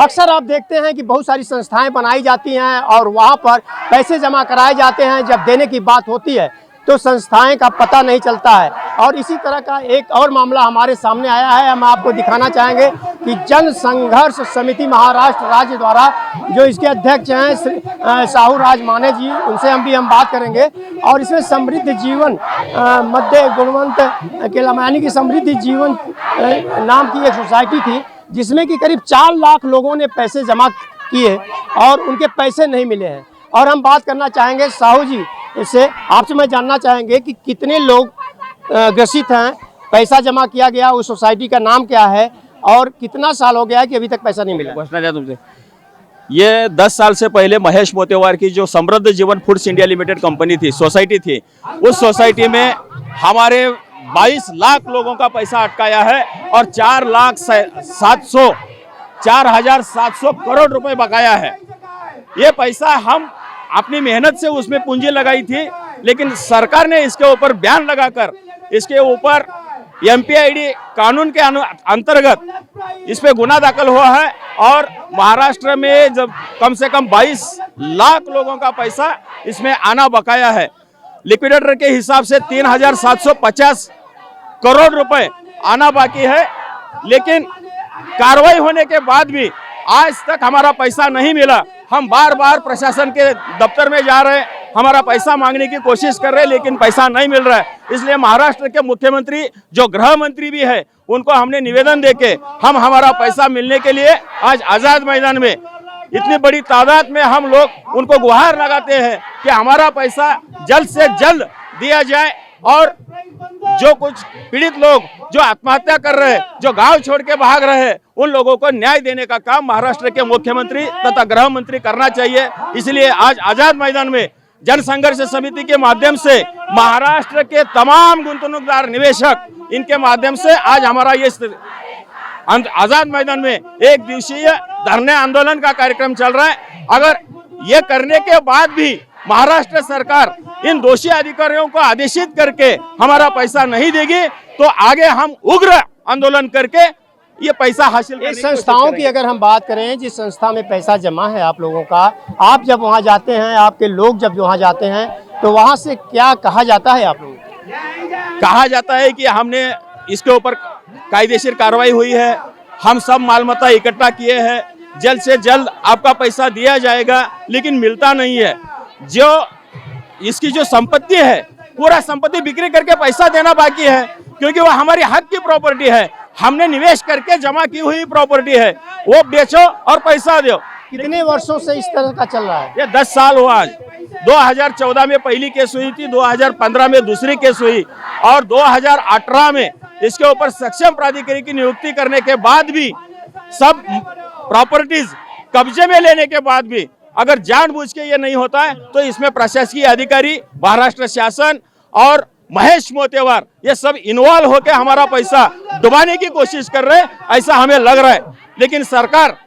अक्सर आप देखते हैं कि बहुत सारी संस्थाएं बनाई जाती हैं और वहां पर पैसे जमा कराए जाते हैं। जब देने की बात होती है तो संस्थाएं का पता नहीं चलता है। और इसी तरह का एक और मामला हमारे सामने आया है। हम आपको दिखाना चाहेंगे कि जन संघर्ष समिति महाराष्ट्र राज्य द्वारा जो इसके अध्यक्ष हैं साहू राज माने जी, उनसे हम बात करेंगे। और इसमें समृद्ध जीवन मध्य गुणवंत के यानी कि समृद्धि जीवन नाम की एक सोसाइटी थी, जिसमें कि करीब 4 लाख लोगों ने पैसे जमा किए और उनके पैसे नहीं मिले हैं। और हम बात करना चाहेंगे साहू जी से, आपसे मैं जानना चाहेंगे कि कितने लोग ग्रसित हैं, पैसा जमा किया गया, उस सोसाइटी का नाम क्या है और कितना साल हो गया है कि अभी तक पैसा नहीं मिला? पूछना चाहता तुमसे, ये 10 साल से पहले महेश मोतेवार की जो समृद्ध जीवन फूड्स इंडिया लिमिटेड कंपनी थी, सोसाइटी थी, उस सोसाइटी में हमारे 22 लाख लोगों का पैसा अटकाया है और 4,700 करोड़ रुपए बकाया है। ये पैसा हम अपनी मेहनत से उसमें पूंजी लगाई थी, लेकिन सरकार ने इसके ऊपर बैन लगाकर इसके ऊपर एमपीआईडी कानून के अंतर्गत इस पे गुना दाखिल हुआ है। और महाराष्ट्र में जब कम से कम 22 लाख लोगों का पैसा इसमें आना बकाया है। लिक्विडेटर के हिसाब से 3,750 करोड़ रुपए आना बाकी है, लेकिन कार्रवाई होने के बाद भी आज तक हमारा पैसा नहीं मिला। हम बार बार प्रशासन के दफ्तर में जा रहे हैं, हमारा पैसा मांगने की कोशिश कर रहे हैं, लेकिन पैसा नहीं मिल रहा है। इसलिए महाराष्ट्र के मुख्यमंत्री जो गृह मंत्री भी है, उनको हमने निवेदन देके हमारा पैसा मिलने के लिए आज आजाद मैदान में इतनी बड़ी तादाद में हम लोग उनको गुहार लगाते हैं कि हमारा पैसा जल्द से जल्द दिया जाए। और जो कुछ पीड़ित लोग जो आत्महत्या कर रहे हैं, जो गांव छोड़ के भाग रहे हैं, उन लोगों को न्याय देने का काम महाराष्ट्र के मुख्यमंत्री तथा गृह मंत्री करना चाहिए। इसलिए आज आजाद मैदान में जन संघर्ष समिति के माध्यम से महाराष्ट्र के तमाम गुंतवणूकदार निवेशक इनके माध्यम से आज हमारा ये आजाद मैदान में 1 दिवसीय धरने आंदोलन का कार्यक्रम चल रहा है। अगर ये करने के बाद भी महाराष्ट्र सरकार इन दोषी अधिकारियों को आदेशित करके हमारा पैसा नहीं देगी तो आगे हम उग्र आंदोलन करके ये पैसा हासिल करने की संस्थाओं की अगर हम बात करें, जिस संस्था में पैसा जमा है आप लोगों का, आप जब वहां जाते हैं, आपके लोग जब वहां जाते हैं तो वहां से क्या कहा जाता है? आप लोगों कहा जाता है कि हमने इसके ऊपर कायदेशीर कार्रवाई हुई है, हम सब मालमत्ता इकट्ठा किए हैं, जल्द से जल्द आपका पैसा दिया जाएगा, लेकिन मिलता नहीं है। जो इसकी जो संपत्ति है, पूरा संपत्ति बिक्री करके पैसा देना बाकी है, क्योंकि वो हमारी हक की प्रॉपर्टी है, हमने निवेश करके जमा की हुई प्रॉपर्टी है, वो बेचो और पैसा दो। कितने वर्षों से इस तरह का चल रहा है? ये 10 साल हुआ। आज 2014 में पहली केस हुई थी, 2015 में दूसरी केस हुई और 2018 में इसके ऊपर सक्षम प्राधिकारी की नियुक्ति करने के बाद भी सब प्रॉपर्टीज कब्जे में लेने के बाद भी अगर जानबूझ के ये नहीं होता है तो इसमें प्रशासकीय अधिकारी, महाराष्ट्र शासन और महेश मोतेवार ये सब इन्वॉल्व होकर हमारा पैसा डुबाने की कोशिश कर रहे हैं, ऐसा हमें लग रहा है। लेकिन सरकार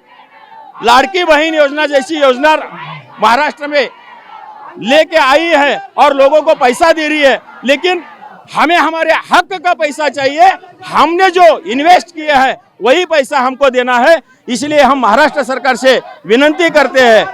लाड़की बहन योजना जैसी योजना महाराष्ट्र में लेके आई है और लोगों को पैसा दे रही है, लेकिन हमें हमारे हक का पैसा चाहिए। हमने जो इन्वेस्ट किया है वही पैसा हमको देना है। इसलिए हम महाराष्ट्र सरकार से विनती करते हैं,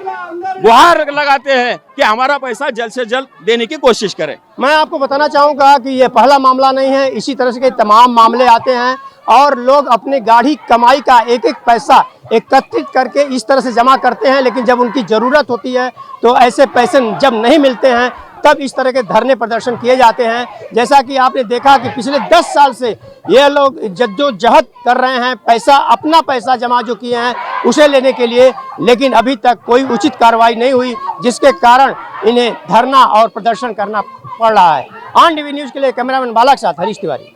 गुहार लगाते हैं कि हमारा पैसा जल्द से जल्द देने की कोशिश करें। मैं आपको बताना चाहूँगा कि ये पहला मामला नहीं है, इसी तरह के तमाम मामले आते हैं और लोग अपने गाढ़ी कमाई का एक एक पैसा एकत्रित करके इस तरह से जमा करते हैं, लेकिन जब उनकी ज़रूरत होती है तो ऐसे पैसे जब नहीं मिलते हैं तब इस तरह के धरने प्रदर्शन किए जाते हैं। जैसा कि आपने देखा कि पिछले 10 साल से ये लोग जद्दोजहद कर रहे हैं, पैसा अपना पैसा जमा जो किए हैं उसे लेने के लिए, लेकिन अभी तक कोई उचित कार्रवाई नहीं हुई, जिसके कारण इन्हें धरना और प्रदर्शन करना पड़ रहा है। ऑन टीवी न्यूज़ के लिए कैमरामैन बाला के साथ हरीश तिवारी।